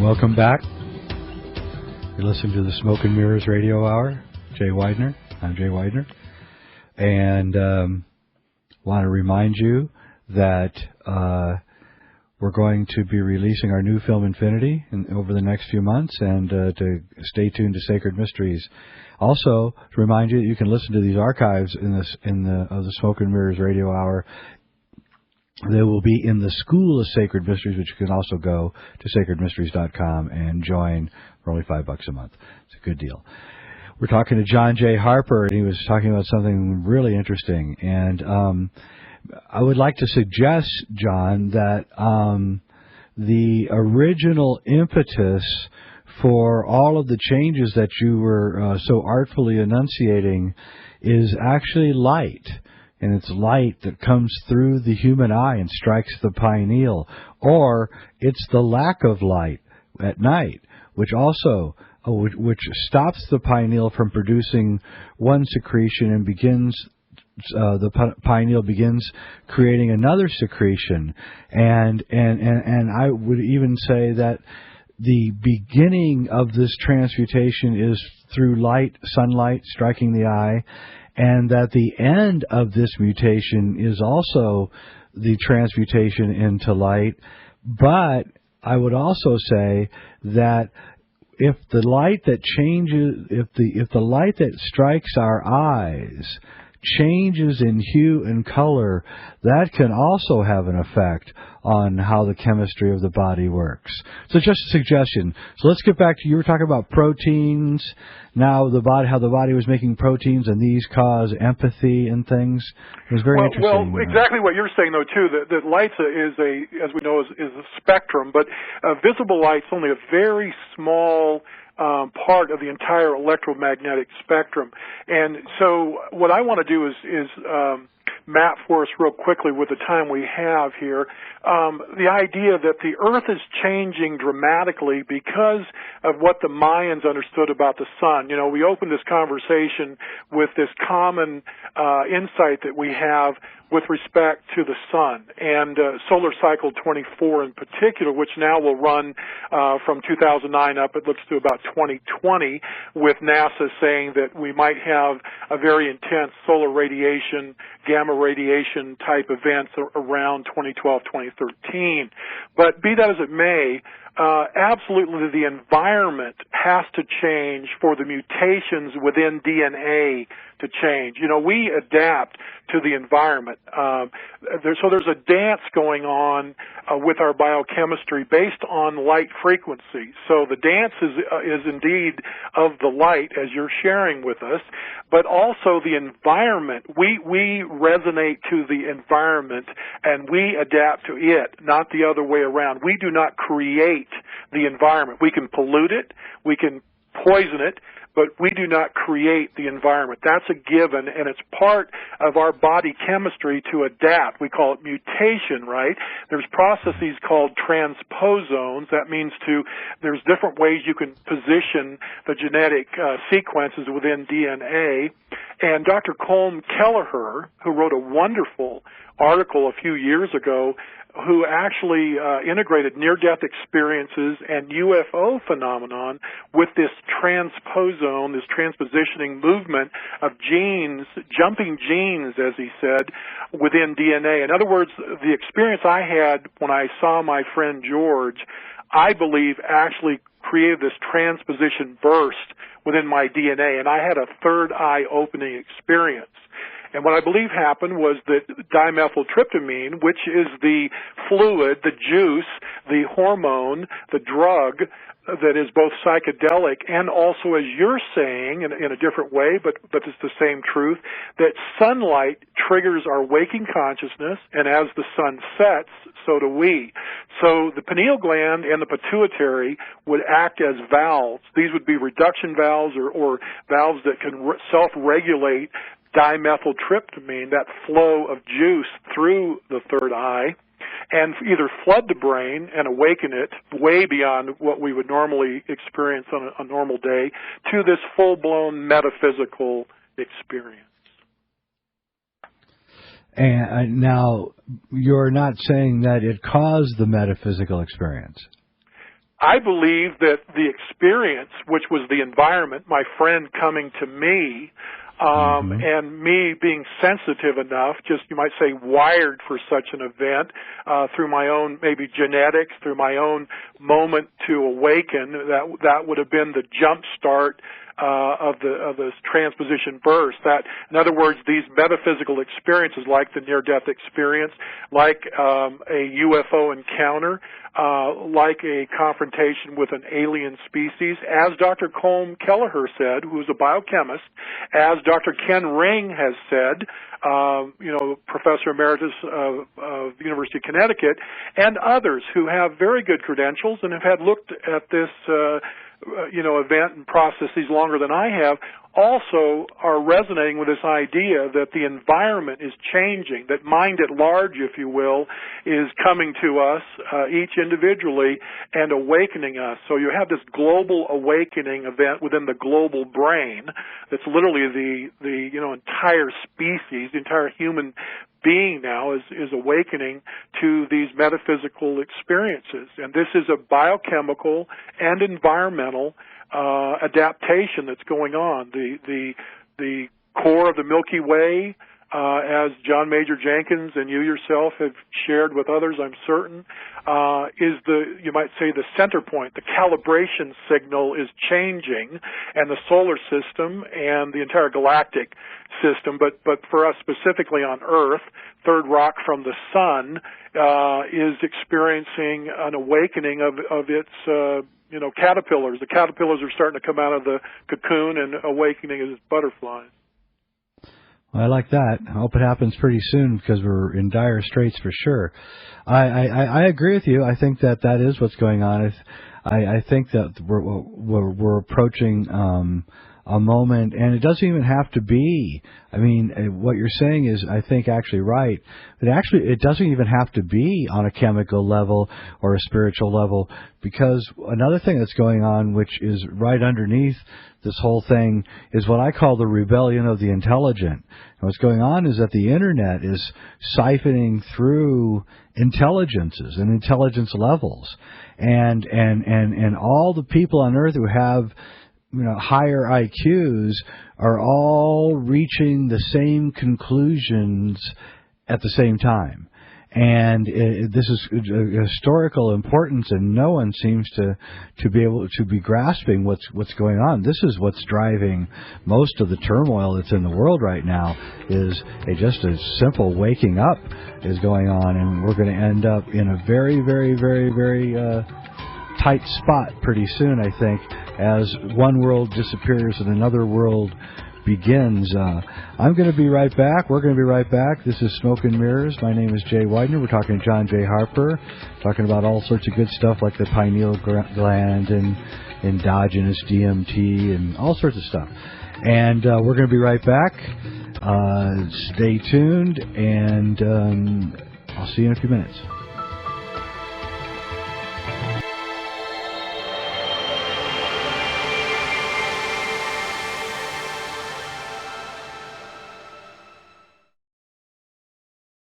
Welcome back. You're listening to the Smoke and Mirrors Radio Hour. Jay Weidner. I'm Jay Weidner. And want to remind you that we're going to be releasing our new film Infinity over the next few months, and to stay tuned to Sacred Mysteries. Also, to remind you that you can listen to these archives of the Smoke and Mirrors Radio Hour. They will be in the School of Sacred Mysteries, which you can also go to sacredmysteries.com and join for only $5 a month. It's a good deal. We're talking to John Jay Harper, and he was talking about something really interesting. And I would like to suggest, John, that the original impetus for all of the changes that you were so artfully enunciating is actually light. And it's light that comes through the human eye and strikes the pineal. Or it's the lack of light at night, which stops the pineal from producing one secretion and begins the pineal begins creating another secretion. And I would even say that the beginning of this transmutation is through light, sunlight striking the eye, and that the end of this mutation is also the transmutation into light. But I would also say that if the light that changes, if the light that strikes our eyes changes in hue and color, that can also have an effect on how the chemistry of the body works. So just a suggestion. So let's get back to, you were talking about proteins, now how the body was making proteins, and these cause empathy and things. It was very interesting. Well, exactly what you're saying, though, too, that light is as we know, is a spectrum, but visible light's only a very small part of the entire electromagnetic spectrum. And so what I want to do is map for us real quickly with the time we have here, the idea that the Earth is changing dramatically because of what the Mayans understood about the sun. You know, we opened this conversation with this common insight that we have with respect to the sun and solar cycle 24 in particular, which now will run from 2009 up, it looks to about 2020, with NASA saying that we might have a very intense solar radiation, gamma radiation type events around 2012, 2013. But be that as it may, absolutely the environment has to change for the mutations within DNA to change. You know, we adapt to the environment. So there's a dance going on with our biochemistry based on light frequency. So the dance is indeed of the light, as you're sharing with us, but also the environment. We resonate to the environment and we adapt to it, not the other way around. We do not create the environment. We can pollute it, we can poison it, but we do not create the environment. That's a given, and it's part of our body chemistry to adapt. We call it mutation, right? There's processes called transposons. That means there's different ways you can position the genetic sequences within DNA. And Dr. Colm Kelleher, who wrote a wonderful article a few years ago, who actually integrated near-death experiences and UFO phenomenon with this transposon, this transpositioning movement of genes, jumping genes, as he said, within DNA. In other words, the experience I had when I saw my friend George, I believe actually created this transposition burst within my DNA, and I had a third eye opening experience. And what I believe happened was that dimethyltryptamine, which is the fluid, the juice, the hormone, the drug that is both psychedelic and also, as you're saying, in a different way, but it's the same truth, that sunlight triggers our waking consciousness, and as the sun sets, so do we. So the pineal gland and the pituitary would act as valves. These would be reduction valves or valves that can self-regulate dimethyltryptamine, that flow of juice through the third eye, and either flood the brain and awaken it way beyond what we would normally experience on a normal day to this full-blown metaphysical experience. And now, you're not saying that it caused the metaphysical experience? I believe that the experience, which was the environment, my friend coming to me, and me being sensitive enough, just you might say wired for such an event, through my own maybe genetics, through my own moment to awaken, that would have been the jump start of this transposition burst. That, in other words, these metaphysical experiences, like the near-death experience, like a UFO encounter, like a confrontation with an alien species, as Dr. Colm Kelleher said, who is a biochemist, as Dr. Ken Ring has said, Professor Emeritus of the University of Connecticut, and others who have very good credentials and have had looked at this event and processes longer than I have, also are resonating with this idea that the environment is changing, that mind at large, if you will, is coming to us, each individually, and awakening us. So you have this global awakening event within the global brain that's literally the entire species, the entire human being now is awakening to these metaphysical experiences. And this is a biochemical and environmental adaptation that's going on. The core of the Milky Way, as John Major Jenkins and you yourself have shared with others, I'm certain, is you might say, the center point. The calibration signal is changing, and the solar system and the entire galactic system, but for us specifically on Earth, third rock from the sun, is experiencing an awakening of its caterpillars. The caterpillars are starting to come out of the cocoon and awakening as butterflies. Well, I like that. I hope it happens pretty soon because we're in dire straits for sure. I agree with you. I think that is what's going on. I think that we're approaching a moment, and it doesn't even have to be. I mean, what you're saying is, I think, actually right. But actually, it doesn't even have to be on a chemical level or a spiritual level, because another thing that's going on, which is right underneath this whole thing, is what I call the rebellion of the intelligent. And what's going on is that the internet is siphoning through intelligences and intelligence levels, and all the people on Earth who have higher IQs are all reaching the same conclusions at the same time. And this is a historical importance, and no one seems to be able to be grasping what's going on. This is what's driving most of the turmoil that's in the world right now. Is just a simple waking up is going on, and we're going to end up in a very, very, very, very tight spot pretty soon, I think, as one world disappears and another world begins. I'm going to be right back. We're going to be right back. This is Smoke and Mirrors. My name is Jay Weidner. We're talking to John Jay Harper, talking about all sorts of good stuff like the pineal gland and endogenous DMT and all sorts of stuff. And we're going to be right back. Stay tuned, and I'll see you in a few minutes.